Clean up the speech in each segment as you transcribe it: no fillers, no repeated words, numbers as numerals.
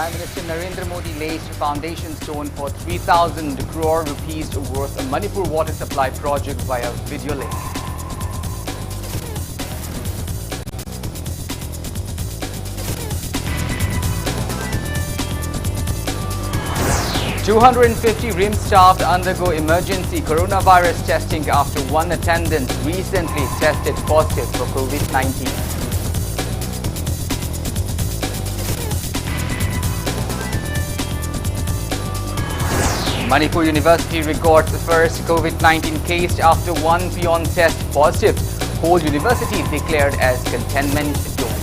Prime Minister Narendra Modi laid foundation stone for 3,000 crore rupees worth of Manipur water supply project via video link. "250 RIM staff undergo emergency coronavirus testing after one attendant recently tested positive for COVID-19. Manipur University records the first COVID-19 case after one peon test positive. Whole university declared as containment zone.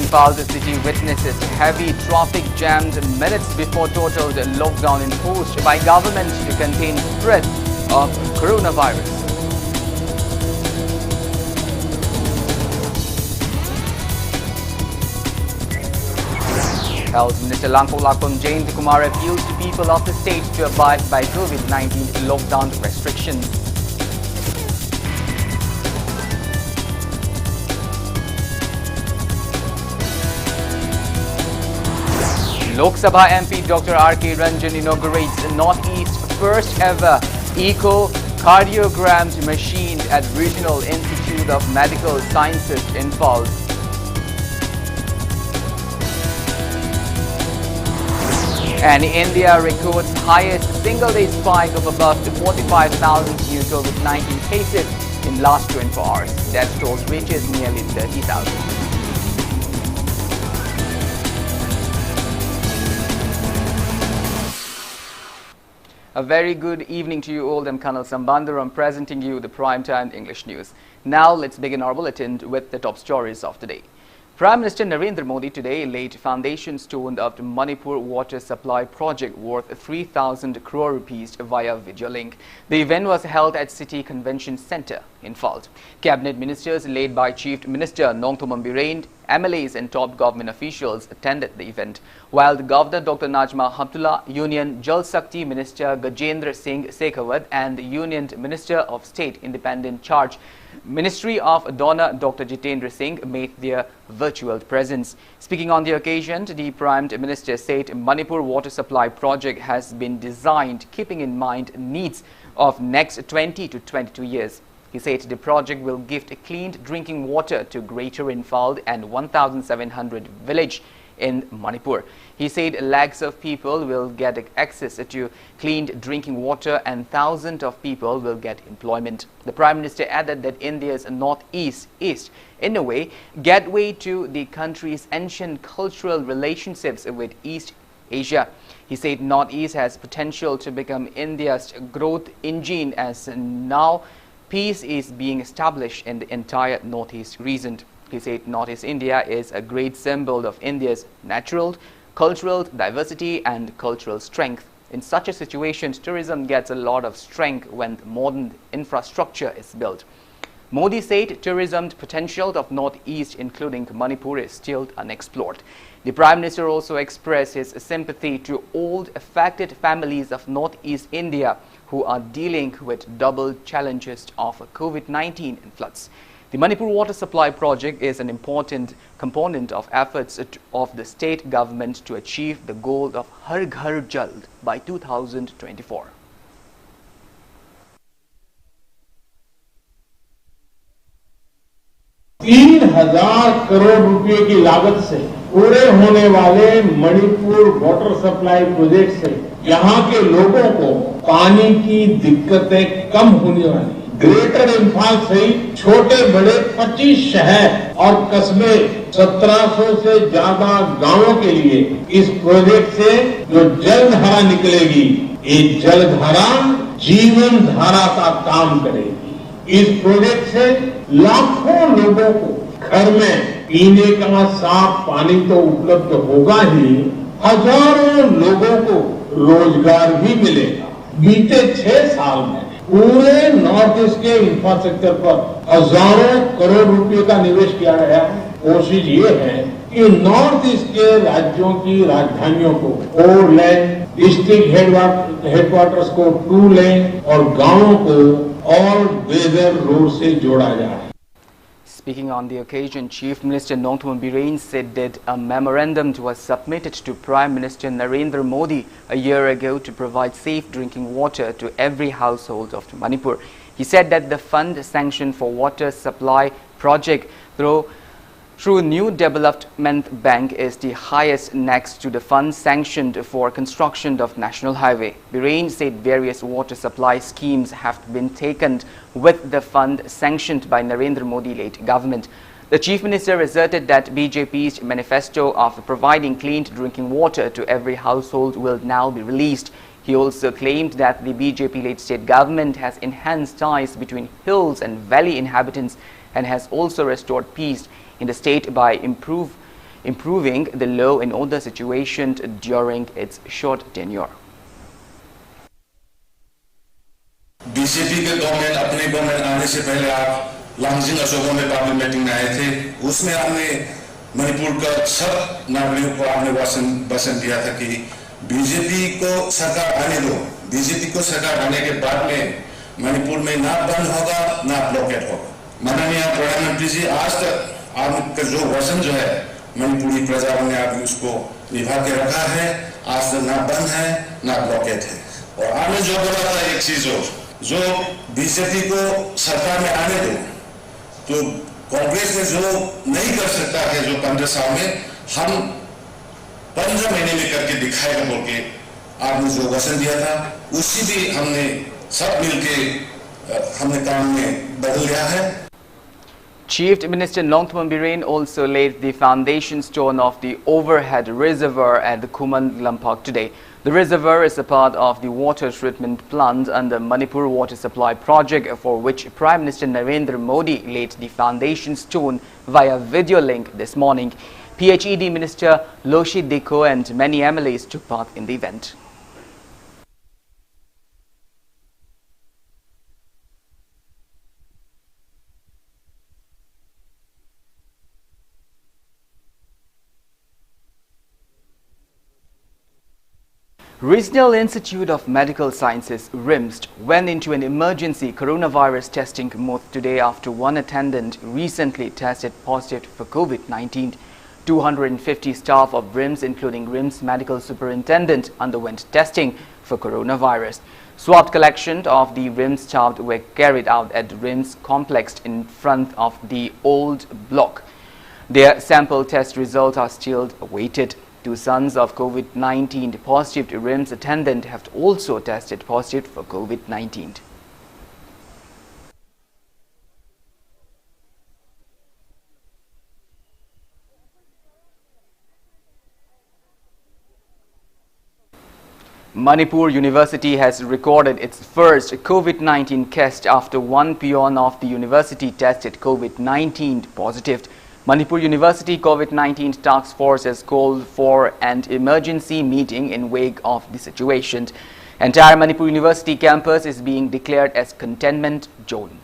Impal city witnesses heavy traffic jams minutes before total lockdown imposed by government to contain spread of coronavirus. Health Minister Langkolakpam Jayanth Kumar appeals to people of the state to abide by COVID-19 lockdown restrictions. Lok Sabha MP Dr. R.K. Ranjan inaugurates the Northeast first ever echocardiogram machine at Regional Institute of Medical Sciences in Impal. And India records highest single-day spike of above 45,000 new COVID-19 cases in last 24 hours. Death toll reaches nearly 30,000. A very good evening to you all. I'm KANEL SHAMBANDURAM presenting you the primetime English news. Now let's begin our bulletin with the top stories of the day. Prime Minister Narendra Modi today laid foundation stone of the Manipur water supply project worth 3,000 crore rupees via video link. The event was held at City Convention Centre in Impal. Cabinet ministers led by Chief Minister Nongthombam Birane, MLAs and top government officials attended the event, while the Governor Dr. Najma Hamdullah, Union Jal Shakti Minister Gajendra Singh Shekhawat and the Union Minister of State Independent Charge Ministry of Donor Dr. Jitendra Singh made their virtual presence. Speaking on the occasion, the Prime Minister said Manipur water supply project has been designed keeping in mind needs of next 20 to 22 years. He said the project will give clean drinking water to Greater Impal and 1,700 villages in Manipur. He said lakhs of people will get access to clean drinking water and thousands of people will get employment. The Prime Minister added that India's northeast is, in a way, gateway to the country's ancient cultural relationships with East Asia. He said Northeast has potential to become India's growth engine as now peace is being established in the entire Northeast region. He said Northeast India is a great symbol of India's natural, cultural diversity and cultural strength. In such a situation, tourism gets a lot of strength when modern infrastructure is built. Modi said tourism potential of Northeast, including Manipur, is still unexplored. The Prime Minister also expressed his sympathy to all affected families of Northeast India who are dealing with double challenges of COVID-19 and floods. The Manipur water supply project is an important component of efforts of the state government to achieve the goal of Har Ghar Jal by 2024. ₹3,000 crore की लागत से पूरे होने वाले Manipur water supply project से यहाँ के लोगों को पानी की दिक्कतें कम होने वाली। ग्रेटर इम्फाल सहित छोटे बड़े 25 शहर और कस्बे 1700 से ज्यादा गांवों के लिए इस प्रोजेक्ट से जो जलधारा निकलेगी, ये जलधारा जीवन धारा का काम करेगी। इस प्रोजेक्ट से लाखों लोगों को घर में पीने का साफ पानी तो उपलब्ध होगा ही, हजारों लोगों को रोजगार भी मिलेगा। बीते 6 साल में पूरे नॉर्थ ईस्ट के इंफ्रास्ट्रक्चर पर हजारों करोड़ रुपए का निवेश किया गया है। कोशिश ये है कि नॉर्थ ईस्ट के राज्यों की राजधानियों को 4 लेन, डिस्ट्रिक्ट हेडक्वार्टर्स को 2 लेन और गांवों को और वेदर रोड से जोड़ा जाए। Speaking on the occasion, Chief Minister Nongthombam Biren said that a memorandum was submitted to Prime Minister Narendra Modi a year ago to provide safe drinking water to every household of Manipur. He said that the fund sanctioned for water supply project through New Development Bank is the highest next to the fund sanctioned for construction of National Highway. Biren said various water supply schemes have been taken with the fund sanctioned by Narendra Modi-led government. The Chief Minister asserted that BJP's manifesto of providing clean drinking water to every household will now be released. He also claimed that the BJP-led state government has enhanced ties between hills and valley inhabitants and has also restored peace in the state by improving the law and order situation during its short tenure. BJP के government अपने government आने से पहले आप लांगजिंग अशोकों में parliament में आए थे, उसमें आपने मणिपुर का सब नागरिकों को आपने वचन दिया था कि बीजेपी को सरकार आने दो। बीजेपी को सरकार आने के बाद में मणिपुर में ना बंद होगा ना ब्लॉकेट होगा। माननीय प्रधानमंत्री जी, आज तक आपका जो वचन जो है मणिपुरी प्रजाओं ने आप उसको निभा के रखा है। आज तक ना बंद है ना ब्लॉकेट है। और आपने जो बोला था एक चीज जो बीजेपी को सरकार में आने दो, तो कांग्रेस ने जो नहीं कर सकता है जो 15 साल में, हम 15 महीने में करके दिखाएगा बोल के आपने जो वचन दिया था, उसी भी हमने सब मिलके हमने काम में बदल लिया है। Chief Minister Nongthombam Biren also laid the foundation stone of the overhead reservoir at the Kuman Lampak today. The reservoir is a part of the water treatment plant under Manipur Water Supply Project, for which Prime Minister Narendra Modi laid the foundation stone via video link this morning. PHED Minister Loshi Deko and many MLAs took part in the event. Regional Institute of Medical Sciences (RIMS) went into an emergency coronavirus testing mode today after one attendant recently tested positive for COVID-19. 250 staff of RIMS, including RIMS Medical Superintendent, underwent testing for coronavirus. Swab collection of the RIMS staff were carried out at the RIMS complex in front of the old block. Their sample test results are still awaited. 2 sons of COVID-19 positive RIMS attendant have also tested positive for COVID-19. Manipur University has recorded its first COVID-19 case after one peon of the university tested COVID-19 positive. Manipur University COVID-19 Task Force has called for an emergency meeting in wake of the situation. Entire Manipur University campus is being declared as containment zone.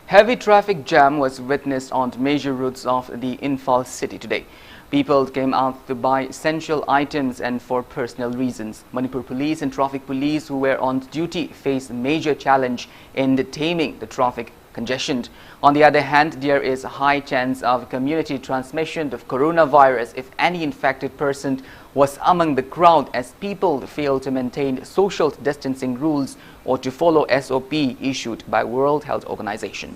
Heavy traffic jam was witnessed on major routes of the Imphal city today. People came out to buy essential items and for personal reasons. Manipur police and traffic police who were on duty faced major challenge in taming the traffic congestion. On the other hand, there is a high chance of community transmission of coronavirus if any infected person was among the crowd, as people failed to maintain social distancing rules or to follow SOP issued by World Health Organization.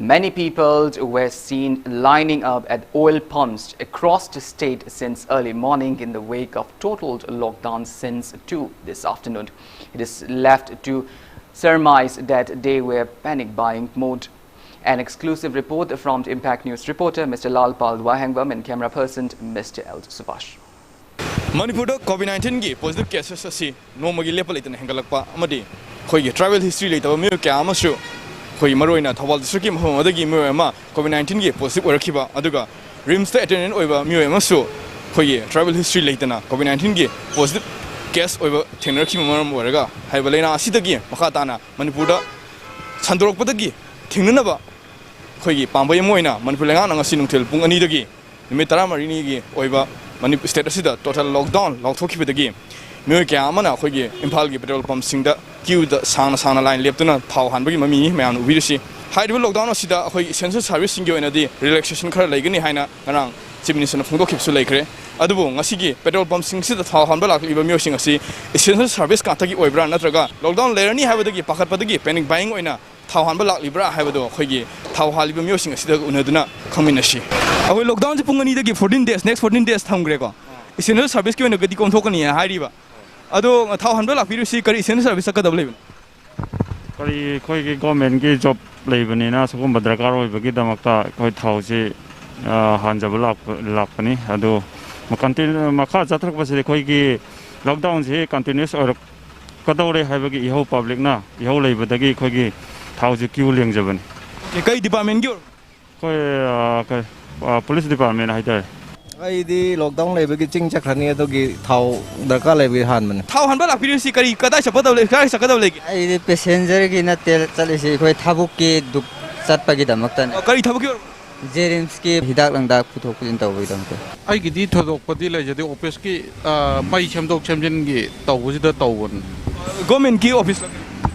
Many people were seen lining up at oil pumps across the state since early morning in the wake of total lockdown since 2 this afternoon. It is left to surmise that they were panic buying mode. An exclusive report from the Impact News reporter Mr. Lalpal Wahangwam and camera person Mr. L. Subash. Manipur COVID-19 की positive cases असी नोमगी lapel इतने हेंगलकपा अमदी कोई travel history लेता वो क्या आमसु कोई मरोइना Thoubal district की महमदगी मेमा COVID-19 की positive ओरखिबा अदुगा rims ते attendant ओइबा मेमसु कोई travel history लेतना COVID-19 की positive case ओइबा थेंगरखी मरम ओरगा हाइबलेना असीदगी मखाताना मणिपुर संदोरकपदगी थेंगनबा कोई पांबय मोइना मणिपुर लेंगा नंगसी नुथेल पुंग अनीदगी निमित 13 की ओइबा मणिपुर स्टेट असिदा टोटल लॉकडाउन लॉकथोखिबदगी मियो क्या आमना अखोगी इम्फाल की पेट्रोल पंप सिंगदा क्यू द सांना लाइन लेप्तुना थाव हानबगी ममी मयाम उबिरसी हाइदबो लॉकडाउन असिदा अखोगी एसेंशियल सर्विस सिंगी ओइनादि रिलैक्सेशन खरा लेगनी हाइना गरांग चीफ मिनिस्टर फोंदोखिबसु लेख्रे अदुबो ngasi पेट्रोल पंप सिंगसिदा थाव हानबा लाखलिबा मियोसिंग असि एसेंशियल सर्विस काथगी ओइब्रा नत्रगा लॉकडाउन लेरनी हाइबदगी पाखतपदगी पैनिक बाइंग ओइना थाव हानबा लाखलिब्रा हाइबदो अखोगी थाव हालिबा मियोसिंग असिदा उनदुना खमिनसि अखोई लॉकडाउन से पुंग अनीदगी 14 days next 14 days थमग्रेको essential service की गति कोंथोकनी हाइरिबा अदो थाव हानबा लाखिरुसी करी essential service सकदब लेबन करी कोई की गवर्नमेंट की जॉब लेबनीना सगुम दरकार होइबगी दमकता कोई थावसी हानजब लापनी अदो कंटिन्यू मखा जत्रकबसे कोई की लॉकडाउन से कंटिन्यूस और कदौरे हाइबगी इहो पब्लिक ना इहो लेबदगी कोई की थावसी क्यू लेंजबनी कई डिपार्टमेंट की कोई पुलिस डिपार्टमेंट हाइदर अइदी लॉकडाउन लेबगी चिंग चखरनी अदोगी थाव दरकार लेबी हानमन थाव हानबा लाखिरुसी करी कदाय सपदब काय सकदब लेगी अइदी पैसेंजर की नते चलिसी कोई थाबुक की दुक चटपगी दमकतन करी थाबुक जेरिम्स की हिदाक लंदाक पुथोक पुजिन तौबई दमते अइगिदी थोदोकपदी लेजदे ऑफिस की मई सेमदोक सेमजिन की तौबजिदा तौबन गवर्नमेंट की ऑफिस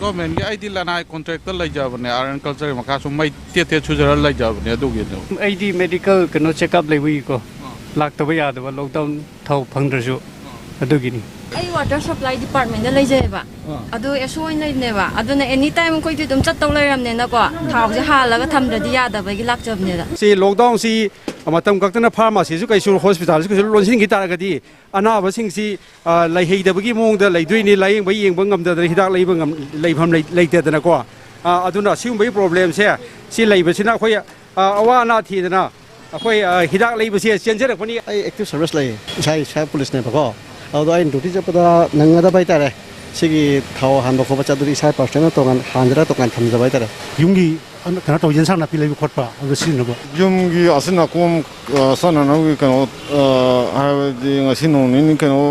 गवर्नमेंट की आइदी लाना कॉन्ट्रैक्टर लेजाबने आर्ट एंड कल्चर मखासु मई तेते सुजरा लेजाबने अदुगी आइदी मेडिकल कनो चेकअप लेबई को लाक्तबा यादबा लॉकडाउन थाव फंगद्रसु अदुगिनी आई वाटर सप्लाई डिपार्टमेंट दा लेजेबा अदु एसोइन लेनेबा अदुना एनी टाइम कोई दुम चत्तौ लेरमनेना को थाव जे हालगा थमद्रदि यादबगी लाक्चबनेदा सी लॉकडाउन सी मतम कक्तना फार्मेसी सु कैसु हॉस्पिटल सु लोनसिन की तारगदी अनाबसिंग सी लैहेदबगी मोंगदा लैदुइनी लायेंग येंग ngमददर हिदाक लैफम लैतेदना को अदुना सिगुंबई प्रॉब्लम से सी लैबसिना खोय अवाना थीदना अखोय हिदाक लैबसे चेंजरकपनी आई एक्टिव सर्विस लै इसा पुलिस ने बको अदो आई ड्यूटी चपदा नंगदा बाइतारे सिगी थाव हानबा खोबा चादुरी इसा पर्सनल तोगान हानजरा तोगान थमजा बाइतारे युंगी कना तो जेंसां नापि लैबि खोटपा अदो सिनबो युंगी असना कोम सननगि कनो हाबदि ngasi नोंनि कनो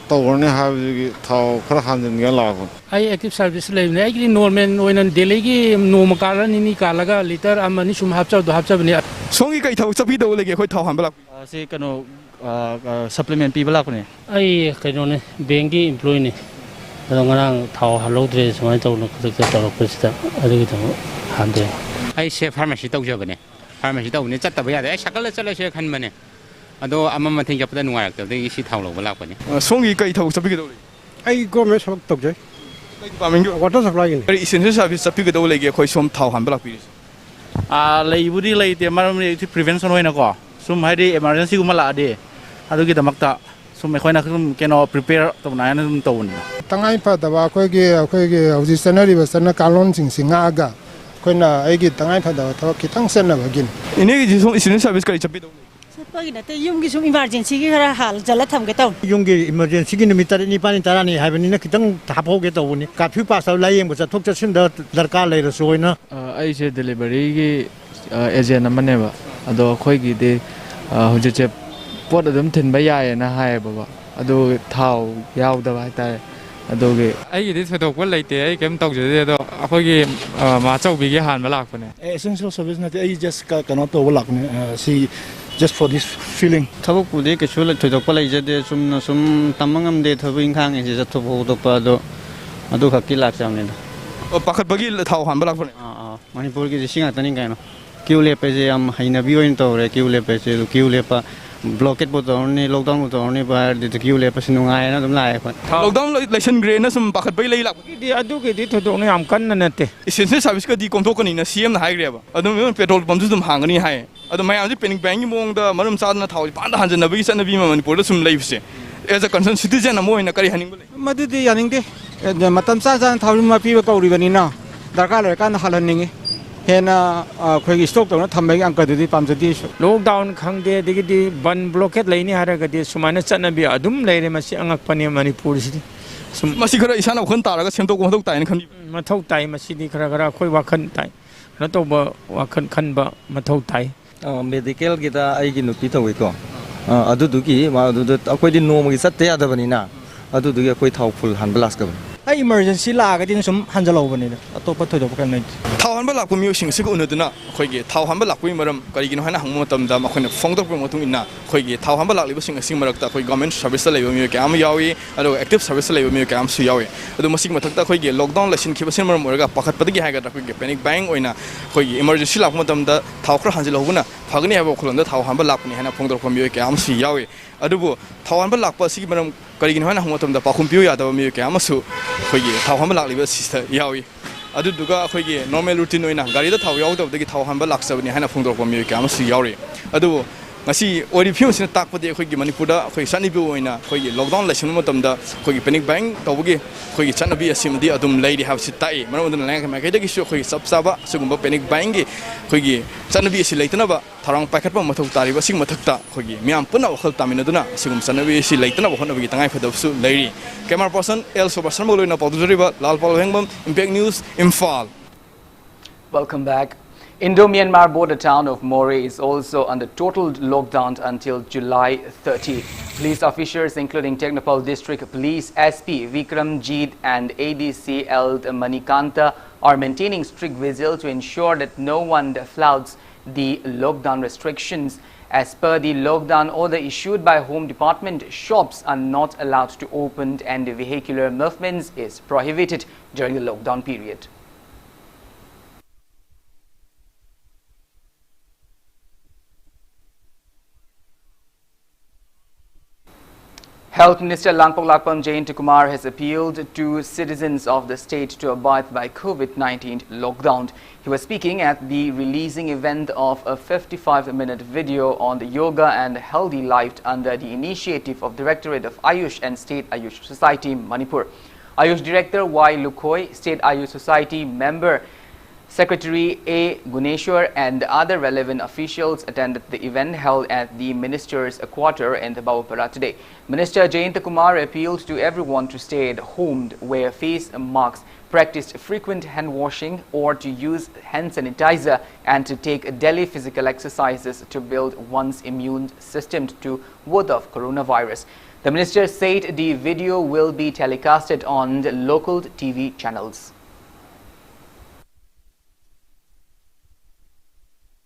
तौरने हाबदि थाव खरा हानजन लागो आई एक्टिव सर्विस लेबने आई नॉर्मल ओइन डेली की नोम कालनी कालगा लीटर अमनी सुम हापचबने सोंगी कई थाव चपी दो लेगे खोई थाव हानबा लाख से कनो सप्लीमेंट पीबा लाखने आई कनो बैंक की एम्प्लॉय ने ngरang थाव हालौद्रे समाय तौन खदक तौरपसिदा अदुगी तौ हानदे आई से फार्मेसी तौजबने फार्मेसी तौने चत्तबा यादे आई सकल चलसे खनबने अदो अमम मथिं जपदा नुवारक्तदे इसी थाव लौबा लाखने सोंगी कई थाव चपी दो आई गवर्नमेंट सबक तौजे डिपार्टमेंट वाटर सप्लाई करी एसेंशियल सर्विस चपी दो लेगे खोई सोम थाव हानबा लाख लेबुदी लेते मरम प्रिवेंशन होइना को सुम हाइदि इमरजेंसी गुमा लादे अदुगी दमकता सुम एखोइना सुम केनो प्रिपेयर तौनायना सुम तौन तंगाई फदबा अखोगी हौजि सनरिबा सन कालोन सिंगागा खोइना आइगी तंगाई फदबा थो खितंग सनबगिन इनेगी जिसोम एसेंशियल सर्विस करी चपी दो पगी नते युंगी सुम इमरजेंसी की खरा हाल जला थमगे तौ युंगी इमरजेंसी की निमित निपानी तारानी हाइबनी खितंग थापोगे तौनी काफी पास लायेंग चथोक चसिन दरकार लेरसोइना अइसे डिलीवरी की एजेंट अमनेबा अदो अखोइगिदि हुजेचे पोट अदुम थिनबा यायना हायबा अदो थाव यावदबा हाइतारे अदोगे अइगिदि थोदोकबा लैते अइ केम तौजदे अदो अखोइगी माचौबिगी हानबा लाखपने एसेंशियल सर्विस नते अइ जस्ट कनो तो लाखने सी just for this feeling थबक पुदे केसु थोदोकबा लैजदे सुम तमंगम दे थबु इंखांग जे जथबो दोपा अदो खक्की लाखजामने पाखतबगी थाव हानबा लाखपने मणिपुर की जिसिंग तनी कानो क्यू लेपे जे हम हैनबी ओइन तौरे Q लेपे J Q Lepa blockade บ่ต้องนี่ lockdown บ่ต้องนี่บ่ได้ตะคิวเลยปะสินุงายนะตำลายคน lockdown election grade na sum pakhat bai lei lak di adu ke di thodok ne am kan na ne te essential service ka di kom thok ni na CM na hai gre ba adu me petrol pump su dum hangani hai adu mai am ji panic buying gi mong da marum sa na thau pan da hanjan na bi san na bi ma manipur da sum lei se as a concerned citizen mo ina kari haning bale madu di yaning de matam sa jan thau ma pi ba ko ri bani na darka le kan halan ningi hena khoi gi stock to na tham bai ang ka di pam jati lockdown khang de digi di ban blockade leini hara ga di sumana chana bi adum leire ma si angak pani manipur si masi khara isana khon ta ra ga sem to ko thok tai na khan ma thau tai ma si di khara khoi wa khan tai na to ba wa khan ba ma thau tai medical kita ai gi nu pi thau ko adu du gi ma adu akoi di no ma gi sat te ada bani na adu du gi akoi thau full han balas ka ai emergency la ga din sum hanjalo bani atop thodo kan nei thau han ba lak pu mi sing sig unu duna khoi gi thau han ba lak pu maram kari gi no hana hang mo tam da ma khoi na phong dok pu mo tung inna khoi gi thau han ba lak li ba sing sing marak ta khoi government service la mi ka am yawi ado active service la mi ka am su yawi ado masing ma thak ta khoi gi lockdown la sin khi ba sin maram orga pakhat padi gi ha ga ta khoi gi panic buying oina khoi gi emergency lak mo tam da thau khra hanjalo huna phagni ha ba khulon da thau han ba lak ni hana phong dok pu mi ka am su yawi ado bu thau han ba lak pa sig maram kari gi no hana hang mo tam da pa khum piu ya da mi ka am su khoi gi thau han ba lak li ba sister yawi adu duga khoi gi normal routine oina gari da thau yaw da gi thau han ba lak sabni hana phong dok pu mi ka am su yawi adu ngasi ori phiu sin tak pade khoi gi manipur da khoi sani bi oina khoi gi lockdown la sin mo tam da khoi gi panic buying tawgi khoi gi chana bi asim di adum lady have sit tai maro da lang ma kai da gi shu khoi sab saba sugum panic buying gi khoi gi chana bi si leitana ba tharang pakhat ba mathok tari ba sing mathak ta khoi gi miam puna wakhal tamina duna sugum chana bi si leitana ba hona bi tangai phadab su leiri camera person el soba sarmo loina pawduri ba lal pal hengbam impact news imphal. Welcome back. Indo-Myanmar border town of More is also under total lockdown until July 30. Police officers including Technopal District Police SP Vikramjit and ADC L Manikanta are maintaining strict vigil to ensure that no one flouts the lockdown restrictions. As per the lockdown order issued by Home Department, shops are not allowed to open and vehicular movements is prohibited during the lockdown period. Health Minister Langpok Lakpam Jain Kumar has appealed to citizens of the state to abide by COVID-19 lockdown. He was speaking at the releasing event of a 55-minute video on the yoga and healthy life under the initiative of Directorate of Ayush and State Ayush Society, Manipur. Ayush Director Y. Lukhoi, State Ayush Society member Secretary A. Guneshwar and other relevant officials attended the event held at the Minister's Quarter in the Bawapara today. Minister Jayanta Kumar appealed to everyone to stay at home, wear face masks, practice frequent hand washing or to use hand sanitizer and to take daily physical exercises to build one's immune system to ward off coronavirus. The minister said the video will be telecasted on the local TV channels.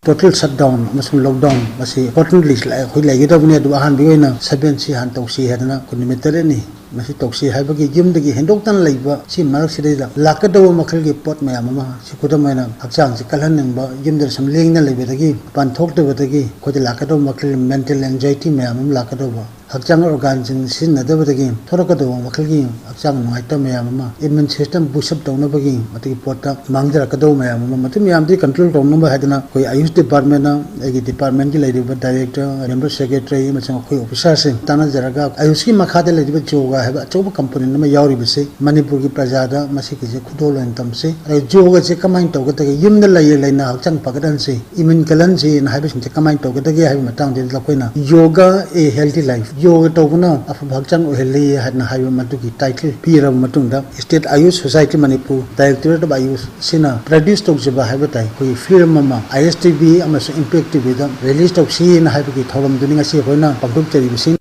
Total shutdown amasung lockdown masi importantly khoi lai gida bune du ahan bi oina 7 si han tawsi hadana kunimeter ni masi tawsi haibagi gym dagi hendok tan leiba si marak sidai da lakadaw makhal gi pot mayam ma si kudamaina hakchang si kalhan ningba gym der samleng na leiba dagi pan thok de badagi khoi lakadaw makhal mental anxiety mayam lakadaw ba hakchang organ jing sin na da badagi thorakadaw makhal gi hakchang ngai ta mayam ma immune system boost up tawna bagi mati pota mangjar kadaw mayam ma mati mayam di control tawna ba hadana koi ayush department na egi department ki ladiba director member secretary macam koi officer se tana jaraga ayush ki makhade ladiba joga heba choba company na yauri bise manipur ki prajada masi ki je khudol entam se joga je kamain tawga ta yum na lai laina hakchang pagadan se immune kalan se na heba sin kamain tawga ta ge heba matang de la koina yoga a healthy life yoga tawna afa bhakchang o heli hadna haiba matu ki title pira matung da state ayush society manipur directorate of ayush sina produce tawjaba heba tai koi film ma istv amasung impact tv da release of scene haibagi thoram duninga si hoina pagduk cheri bisin.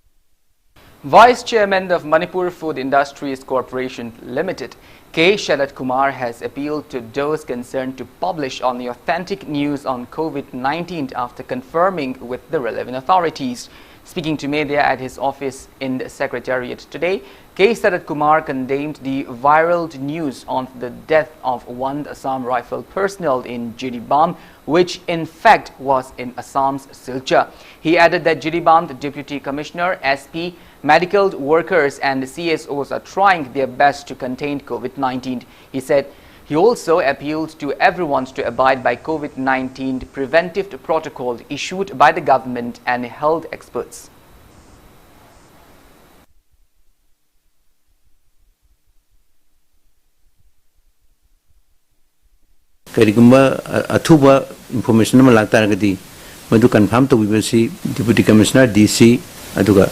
Vice Chairman of Manipur Food Industries Corporation Limited, K. Sharat Kumar has appealed to those concerned to publish only authentic news on COVID-19 after confirming with the relevant authorities. Speaking to media at his office in the Secretariat today, K. Sarat Kumar condemned the viral news on the death of one Assam Rifle personnel in Jiribam, which in fact was in Assam's Silchar. He added that Jiribam, the Deputy Commissioner, SP, medical workers and CSOs are trying their best to contain COVID-19. He said he also appealed to everyone to abide by COVID-19 preventive protocol issued by the government and health experts. Karigumba athuba information ma lagta ragadi madu confirm to bibasi Deputy Commissioner DC aduga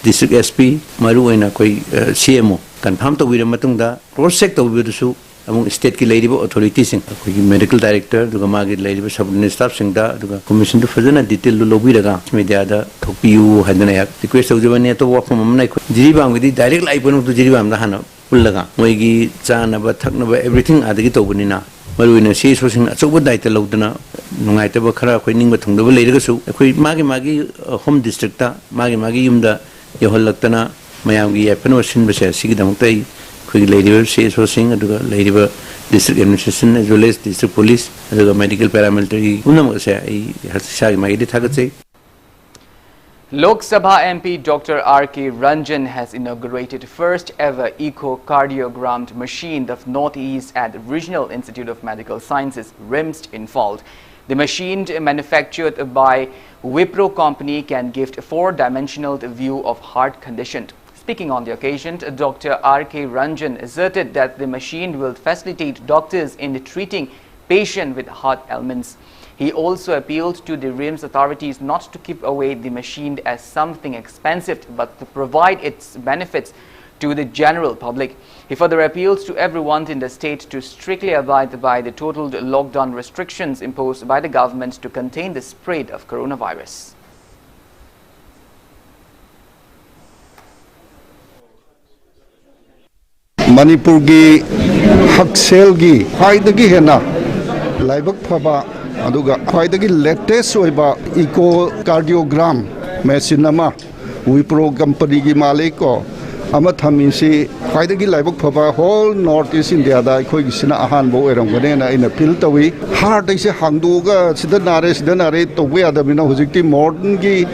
District SP maru oina koi CMO confirm to bira matungda cross check to bidusu among state ki ladibo authorities sing koi medical director aduga magi ladibo subordinate staff sing da aduga commission to fazana detail lo lobi daga media da thopiu hadana yak request to jabani to work from amna jiribam gidi direct live no to jiribam da hana pullaga moi gi chana ba thakna ba everything adagi to bunina Maruina says was in so would die the Lodana, Nungaitaba Kara, Queening with the later so, Magi home district, Magi Yumda, Yoholatana, Mayagi, Penosin, Sigidamte, Quick Lady says was sing, Lady District Administration as well as District Police, the medical paramilitary, Unamasa, has Shag Magadi Tagate. Lok Sabha MP Dr. R.K. Ranjan has inaugurated first ever echocardiogram machine of Northeast at the Regional Institute of Medical Sciences, RIMS, in Fault. The machine, manufactured by Wipro company, can give a four-dimensional view of heart condition. Speaking on the occasion, Dr. R.K. Ranjan asserted that the machine will facilitate doctors in treating patients with heart ailments. He also appealed to the RIMS authorities not to keep away the machine as something expensive, but to provide its benefits to the general public. He further appealed to everyone in the state to strictly abide by the total lockdown restrictions imposed by the government to contain the spread of coronavirus. Manipur gi haksel gi khaidagi hena laibak phaba aduga khaidagi latest oiba echocardiogram machine ama Wipro company gi malik ko ama thamisi khaidagi laibak phaba whole North East India da khoi gisina ahan bo erangane na ina feel tawi heart ise hangduga sida nare to we adabina hujikti modern gi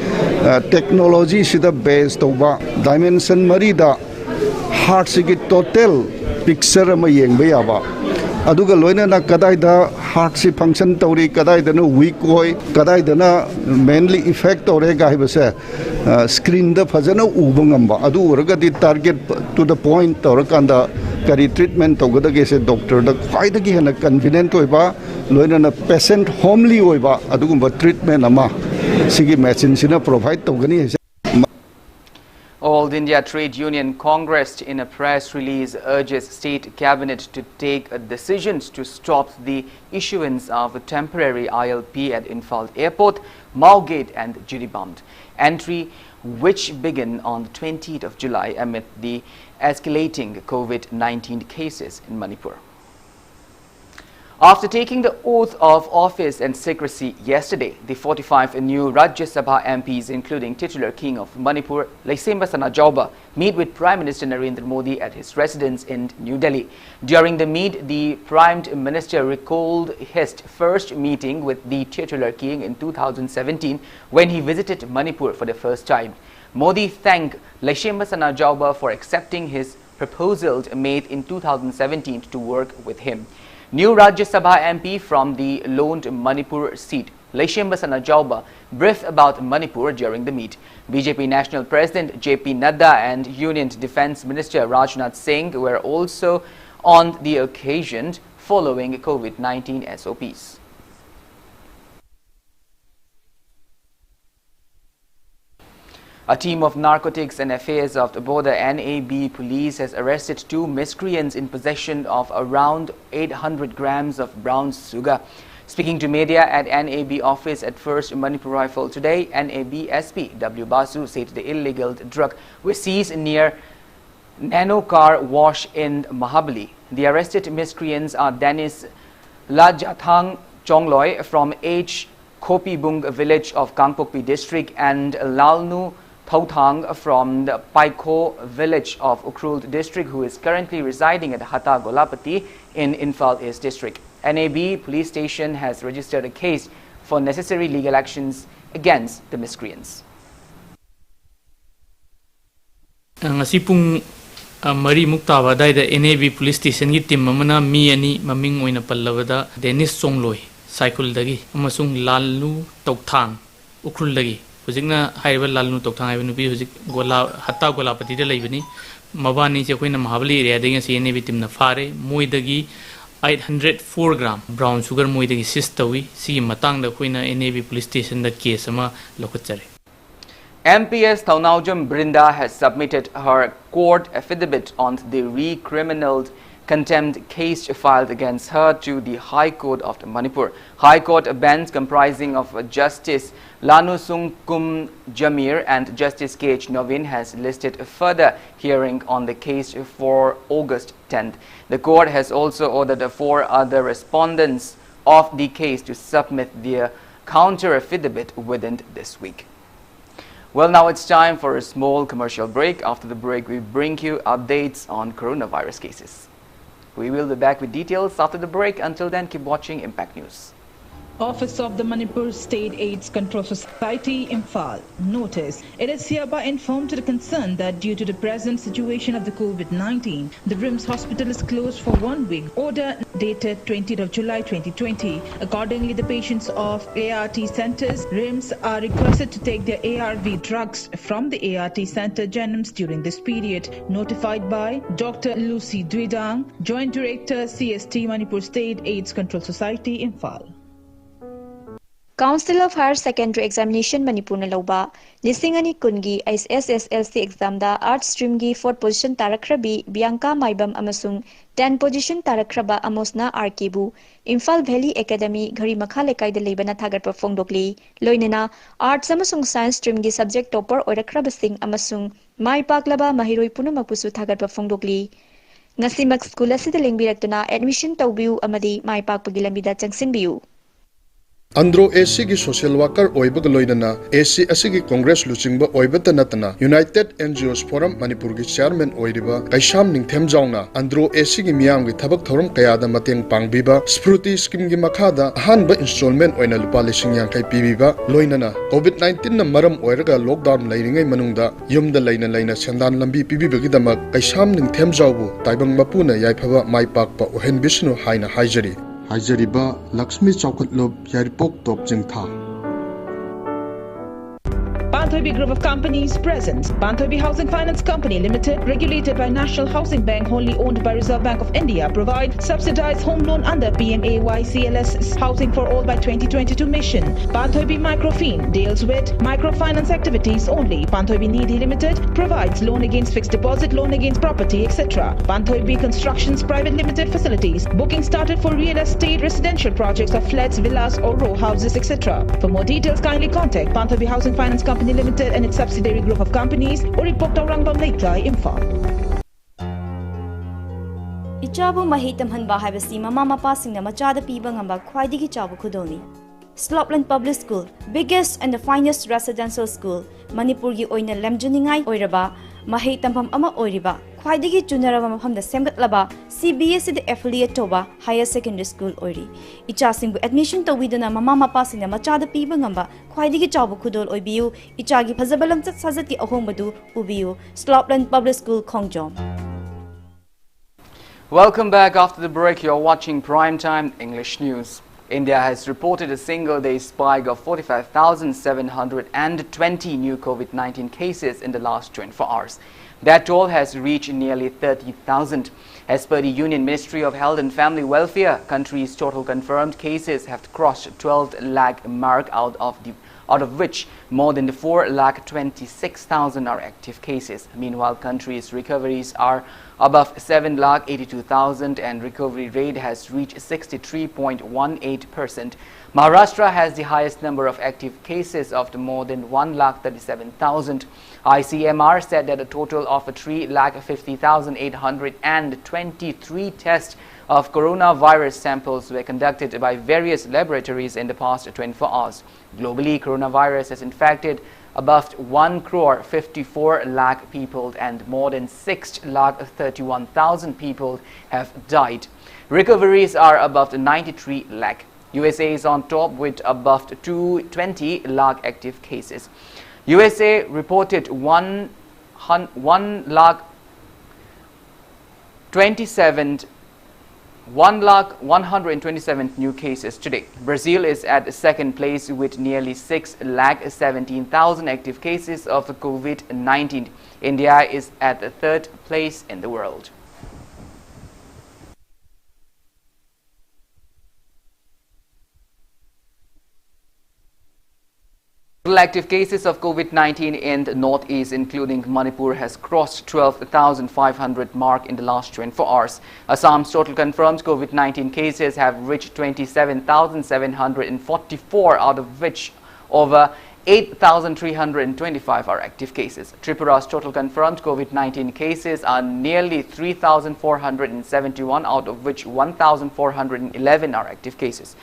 technology sida base toba dimension marida heart sigi total picture ama yengba yaba aduga loina na kadai da heart si function tori kadai da no weak hoy kadai da na mainly effect ore ga hibase screen da fajana ubangamba adu urga di target to the point tor kanda kari treatment togada ge se doctor da faida gi hena convenient hoiba loina na patient homely hoiba adugumba treatment ama sigi machine sina provide togani. All India Trade Union Congress in a press release urges state cabinet to take decisions to stop the issuance of a temporary ILP at Imphal Airport, Maugate and Jiribam entry, which began on the 20th of July amid the escalating COVID-19 cases in Manipur. After taking the oath of office and secrecy yesterday, the 45 new Rajya Sabha MPs, including titular King of Manipur, Laisemba Sanajauba, meet with Prime Minister Narendra Modi at his residence in New Delhi. During the meet, the Prime Minister recalled his first meeting with the titular King in 2017 when he visited Manipur for the first time. Modi thanked Laisemba Sanajauba for accepting his proposal made in 2017 to work with him. New Rajya Sabha MP from the lone Manipur seat, Laisemba Sanajauba, briefed about Manipur during the meet. BJP National President JP Nadda and Union Defence Minister Rajnath Singh were also on the occasion following COVID-19 SOPs. A team of Narcotics and Affairs of the Border NAB police has arrested two miscreants in possession of around 800 grams of brown sugar. Speaking to media at NAB office at First Manipur Rifle today, NAB SP W. Basu said the illegal drug was seized near Nano Car Wash in Mahabali. The arrested miscreants are Dennis Lajathang Chongloy from H. Kopibung village of Kangpokpi district and Lalnu Thouthang from the Paiko village of Ukhrul district, who is currently residing at Hata Golapati in Imphal East district. NAB police station has registered a case for necessary legal actions against the miscreants. Ngasi pung mari muktaba dai da NAB police station gi team amana mi ani maming oina pallawada Dennis Songloi cycle dagi amasung Lalu Thouthang Ukhrul dagi hujikna haiba Lalu Thouthang haiba nupi hujik gola Hata Golapati da leibani mabani se koina Mahabali area dagi se NAB team na fare moi dagi 804 gram brown sugar moi dagi sistawi si matang da koina NAB police station da case ama lokachare. MPS Thaunaujam Brinda has submitted her court affidavit on the recriminaled contempt case filed against her to the High Court of Manipur. High Court bench comprising of Justice Lanusung Kum Jamir and Justice K.H. Novin has listed a further hearing on the case for August 10th. The court has also ordered 4 other respondents of the case to submit their counter affidavit within this week. Well, now it's time for a small commercial break. After the break, we bring you updates on coronavirus cases. We will be back with details after the break. Until then, keep watching Impact News. Office of the Manipur State AIDS Control Society, Imphal. Notice, it is hereby informed to the concerned that due to the present situation of the COVID-19, the RIMS hospital is closed for 1 week. Order dated 20th of July 2020. Accordingly, the patients of ART centers, RIMS, are requested to take their ARV drugs from the ART center Jennings during this period. Notified by Dr. Lucy Dwidang, Joint Director, CST Manipur State AIDS Control Society, Imphal. Council of Higher Secondary Examination Manipur na lauba lisingani kungi SSSLC exam da art stream gi 4th position tarakrabi Bianca Maibam amasung 10 position tarakraba Amosna Arkibu Imphal Valley Academy Ghari Makha Lekai da lebana thagar perform dokli loinena arts amasung science stream gi subject topper oirakraba sing amasung mai paklaba mahiroi punumapusu thagar perform dokli ngasimak school asida lengbiratuna admission tawbiu amadi mai pakpagi lambida changsinbiu. Andro AC की social worker ओइबग लोइनना AC असगी कांग्रेस लुचिंगबा ओइबत नतना United NGOs Forum Manipur की chairman ओइरिबा कैशाम निंगथेम जाउना अंद्रो AC की मियाम की थबक थौरम कयादा मतेंग पांगबिबा स्फ्रूटी स्कीम की मखादा अहानबा इंस्टॉलमेंट ओइना लुपा लिसिंग यांखै पीबिबा लोइनना कोविड-19 न मरम ओइरगा लॉकडाउन लैरिङै मनुंगदा युमदा लैना सेंदान लंबी पीबिबगी दमक कैशाम निंगथेम जाउबु ताइबंग मपुना याइफबा माइपाकपा ओहेन बिष्णु हाइना हाइजरी हाइजरीबा लक्ष्मी चौकटलोब Yairipok Top Chingtha Banthoibi Group of Companies presents Banthoibi Housing Finance Company Limited, regulated by National Housing Bank, wholly owned by Reserve Bank of India, provide subsidized home loan under PMAY CLS Housing for All by 2022 mission. Banthoibi Microfin deals with microfinance activities only. Banthoibi Nidhi Limited provides loan against fixed deposit, loan against property, etc. Banthoibi Constructions Private Limited facilities. Booking started for real estate residential projects of flats, villas or row houses, etc. For more details, kindly contact Banthoibi Housing Finance Company Limited and its subsidiary group of companies or report Rangbam Leitlai, Imphal. Ichabu mahitam hanba haibasi mama mapa singna machada piba ngamba khwaidigi chabu khudoni. Slopland Public School, biggest and the finest residential school, Manipur gi oina lemjuningai oiraba, mahei tampam ama oiriba, khwaidigi junaraba mafamda semgatlaba, CBSE the affiliate toba higher secondary school oiri. Icha singbu admission tawiduna mama mapa singna machada piba ngamba khwaidigi chabu khudol oibiu, ichagi phazabalam chat sajati ahombadu ubiu, Slopland Public School Khongjom. Welcome back. After the break, you're watching Primetime English News. India has reported a single-day spike of 45,720 new COVID-19 cases in the last 24 hours. That toll has reached nearly 30,000. As per the Union Ministry of Health and Family Welfare, country's total confirmed cases have crossed 12 lakh mark, out of which more than 4,26,000 are active cases. Meanwhile, country's recoveries are above 7,82,000 and recovery rate has reached 63.18%. Maharashtra has the highest number of active cases of more than 1,37,000. ICMR said that a total of 3,50,823 tests of coronavirus samples were conducted by various laboratories in the past 24 hours. Globally, coronavirus has infected above 1 crore 54 lakh people and more than 6 lakh 31,000 people have died. Recoveries are above 93 lakh. USA is on top with above 220 lakh active cases. USA reported 1 lakh 127 new cases today. Brazil is at second place with nearly 6 lakh 17,000 active cases of COVID-19. India is at the third place in the world. Total active cases of COVID-19 in the northeast, including Manipur, has crossed 12,500 mark in the last 24 hours. Assam's total confirmed COVID-19 cases have reached 27,744, out of which over 8,325 are active cases. Tripura's total confirmed COVID-19 cases are nearly 3,471, out of which 1,411 are active cases.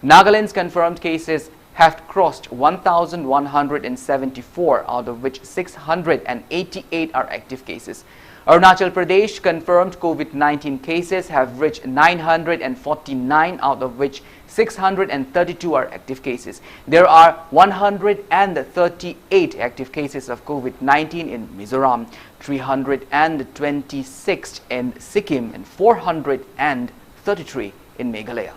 Nagaland's confirmed cases have crossed 1,174, out of which 688 are active cases. Arunachal Pradesh confirmed COVID-19 cases have reached 949, out of which 632 are active cases. There are 138 active cases of COVID-19 in Mizoram, 326 in Sikkim, and 433 in Meghalaya.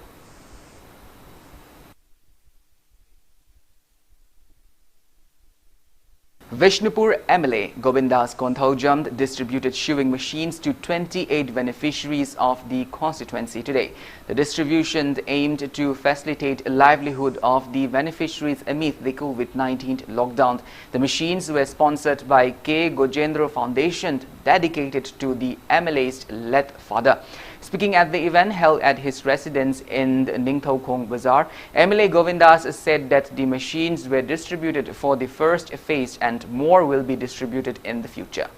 Vishnupur MLA Govindas Konthaujam distributed shoeing machines to 28 beneficiaries of the constituency today. The distribution aimed to facilitate a livelihood of the beneficiaries amid the COVID-19 lockdown. The machines were sponsored by K. Gojendra Foundation, dedicated to the MLA's late father. Speaking at the event held at his residence in the Ningthaukhong Bazaar, MLA Govindas said that the machines were distributed for the first phase and more will be distributed in the future.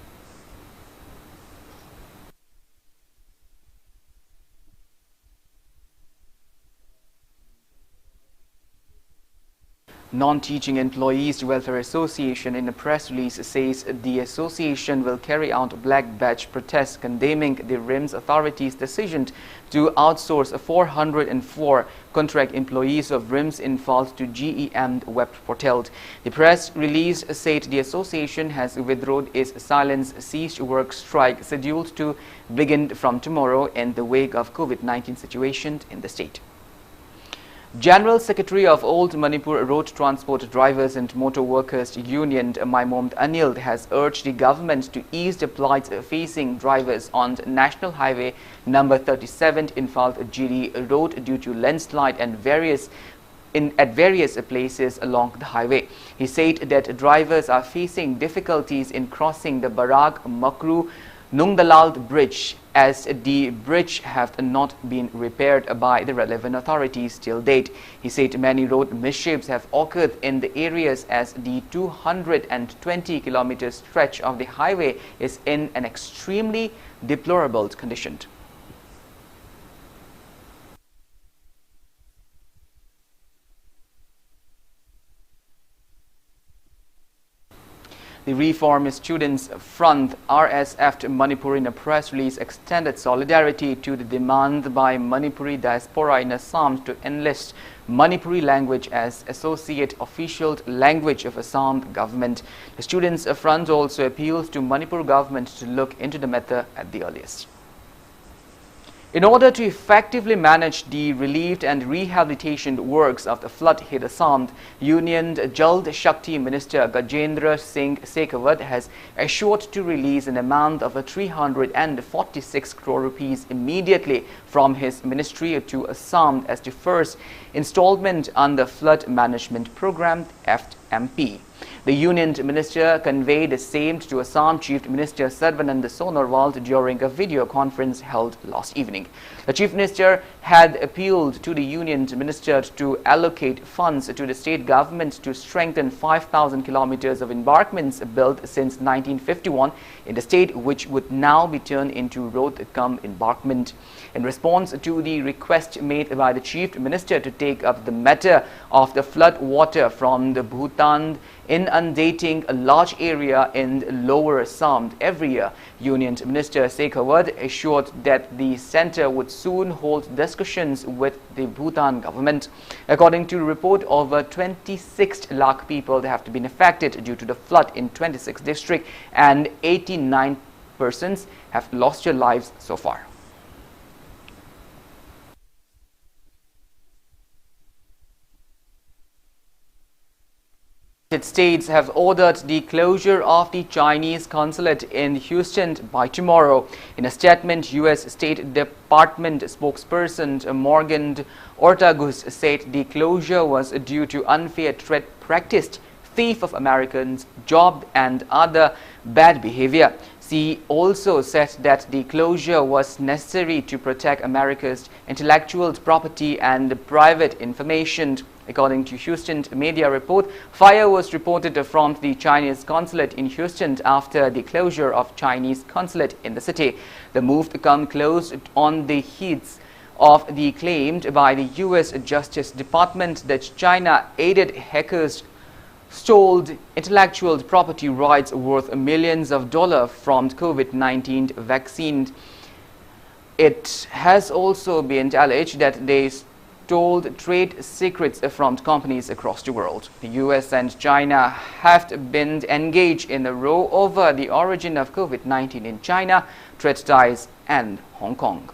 Non-Teaching Employees Welfare Association in a press release says the association will carry out black badge protests condemning the RIMS authority's decision to outsource 404 contract employees of RIMS involved to GEM web portal. The press release said the association has withdrawn its silence ceased work strike scheduled to begin from tomorrow in the wake of COVID-19 situation in the state. General Secretary of Old Manipur Road Transport Drivers and Motor Workers Union Maimond Anil has urged the government to ease the plight facing drivers on National Highway number 37 Imphal-Jiri Road due to landslide and at various places along the highway. He said that drivers are facing difficulties in crossing the Barag Makru Nungdalal bridge as the bridge have not been repaired by the relevant authorities till date. He said many road mishaps have occurred in the areas as the 220-kilometer stretch of the highway is in an extremely deplorable condition. The Reform Students Front RSF Manipur in a press release extended solidarity to the demand by Manipuri diaspora in Assam to enlist Manipuri language as associate official language of Assam government. The Students Front also appeals to Manipur government to look into the matter at the earliest. In order to effectively manage the relief and rehabilitation works of the flood-hit Assam, Union Jal Shakti Minister Gajendra Singh Shekhawat has assured to release an amount of 346 crore rupees immediately from his ministry to Assam as the first installment under Flood Management Program FMP. The Union Minister conveyed the same to Assam Chief Minister Sarvanand Sonowal during a video conference held last evening. The Chief Minister had appealed to the Union Minister to allocate funds to the state government to strengthen 5,000 kilometers of embankments built since 1951 in the state, which would now be turned into road-cum embankment. In response to the request made by the Chief Minister to take up the matter of the flood water from the Bhutan in inundating a large area in Lower Assam every year. Union Minister Shekhawat assured that the centre would soon hold discussions with the Bhutan government. According to a report, over 26 lakh people have been affected due to the flood in 26 districts, and 89 persons have lost their lives so far. United States have ordered the closure of the Chinese consulate in Houston by tomorrow. In a statement, U.S. State Department spokesperson Morgan Ortagus said the closure was due to unfair trade practice, theft of Americans' jobs, and other bad behavior. She also said that the closure was necessary to protect America's intellectual property and private information. According to Houston media report, fire was reported from the Chinese consulate in Houston after the closure of Chinese consulate in the city. The move comes close on the heels of the claim by the U.S. Justice Department that China-aided hackers stole intellectual property rights worth millions of dollars from COVID-19 vaccine. It has also been alleged that they stole trade secrets from companies across the world. The U.S. and China have been engaged in a row over the origin of COVID-19 in China, trade ties, and Hong Kong.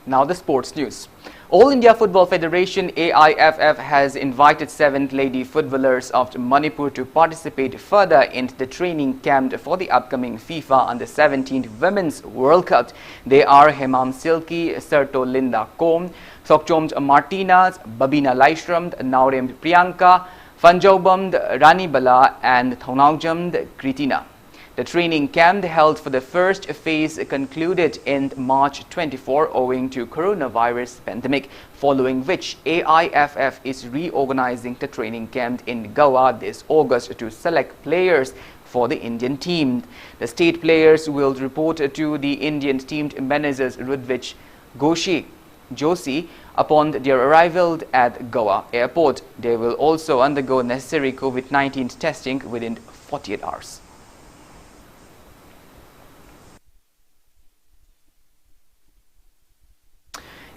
Now the sports news. All India Football Federation AIFF has invited 7th lady footballers of Manipur to participate further in the training camp for the upcoming FIFA Under-17 Women's World Cup. They are Hemam Silky, Serto Linda Kom, Sokchomd Martinez, Babina Laishram, Naurem Priyanka, Fanjobamd Rani Bala, and Thonaugjamd Kritina. The training camp held for the first phase concluded in March 24 owing to coronavirus pandemic, following which AIFF is reorganizing the training camp in Goa this August to select players for the Indian team. The state players will report to the Indian team managers Rudvich Joshi upon their arrival at Goa airport. They will also undergo necessary COVID-19 testing within 48 hours.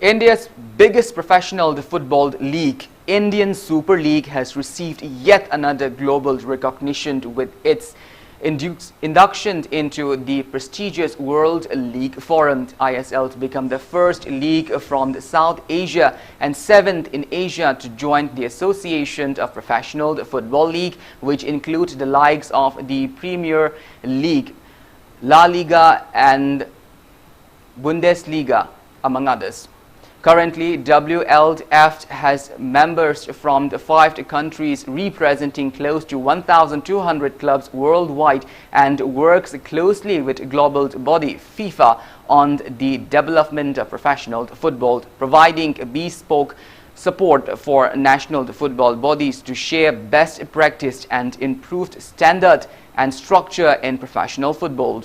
India's biggest professional football league, Indian Super League, has received yet another global recognition with its induction into the prestigious World League Forum (ISL) to become the first league from South Asia and 7th in Asia to join the Association of Professional Football League, which includes the likes of the Premier League, La Liga, and Bundesliga, among others. Currently, WLF has members from the 5 countries representing close to 1,200 clubs worldwide and works closely with global body FIFA on the development of professional football, providing bespoke support for national football bodies to share best practice and improved standard and structure in professional football.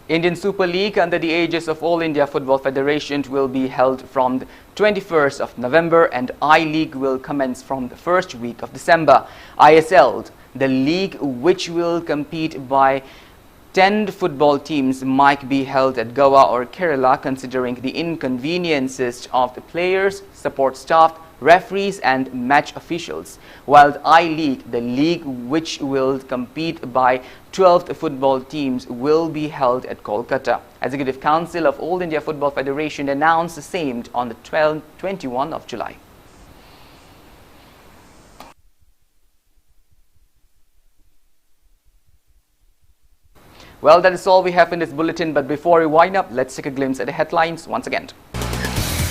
Indian Super League under the aegis of All India Football Federation will be held from the 21st of November and I-League will commence from the first week of December. ISL, the league which will compete by 10 football teams, might be held at Goa or Kerala, considering the inconveniences of the players, support staff, referees and match officials, while the I-League, the league which will compete by 12 football teams, will be held at Kolkata. Executive Council of All India Football Federation announced the same on the 21 of July. Well, that is all we have in this bulletin, but before we wind up, let's take a glimpse at the headlines once again.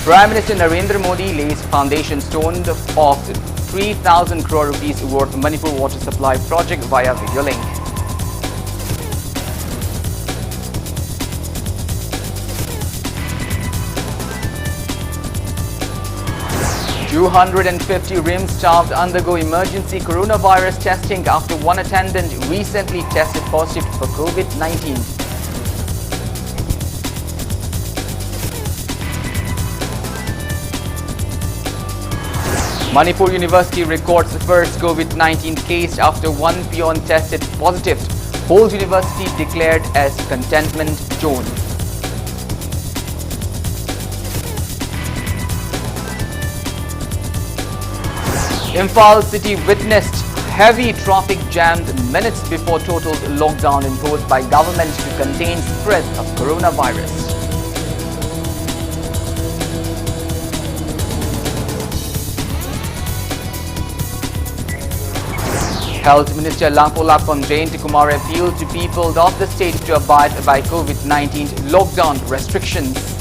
Prime Minister Narendra Modi lays foundation stone of 3,000 crore rupees worth Manipur water supply project via video link. 250 RIM staff undergo emergency coronavirus testing after one attendant recently tested positive for COVID-19. Manipur University records the first COVID-19 case after one peon tested positive. Whole university declared as containment zone. Imphal city witnessed heavy traffic jammed minutes before total lockdown imposed by government to contain spread of coronavirus. Health Minister Langpolakpam Jayantikumar appealed to people of the state to abide by COVID-19 lockdown restrictions.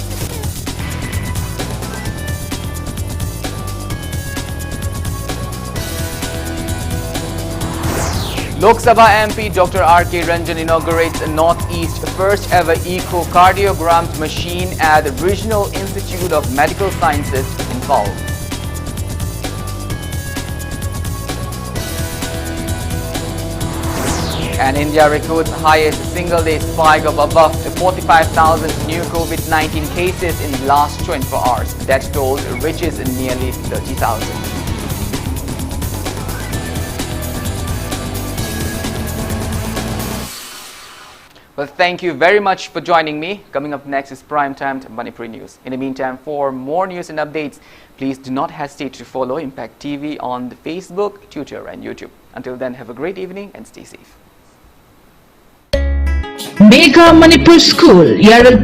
Lok Sabha MP Dr. R.K. Ranjan inaugurates a Northeast first ever echocardiogram machine at the Regional Institute of Medical Sciences in Imphal. And India records highest single-day spike of above 45,000 new COVID-19 cases in the last 24 hours. Death toll reaches nearly 30,000. Well, thank you very much for joining me. Coming up next is Primetime Manipuri News. In the meantime, for more news and updates, please do not hesitate to follow Impact TV on the Facebook, Twitter and YouTube. Until then, have a great evening and stay safe. Mega Manipur School, Yarwal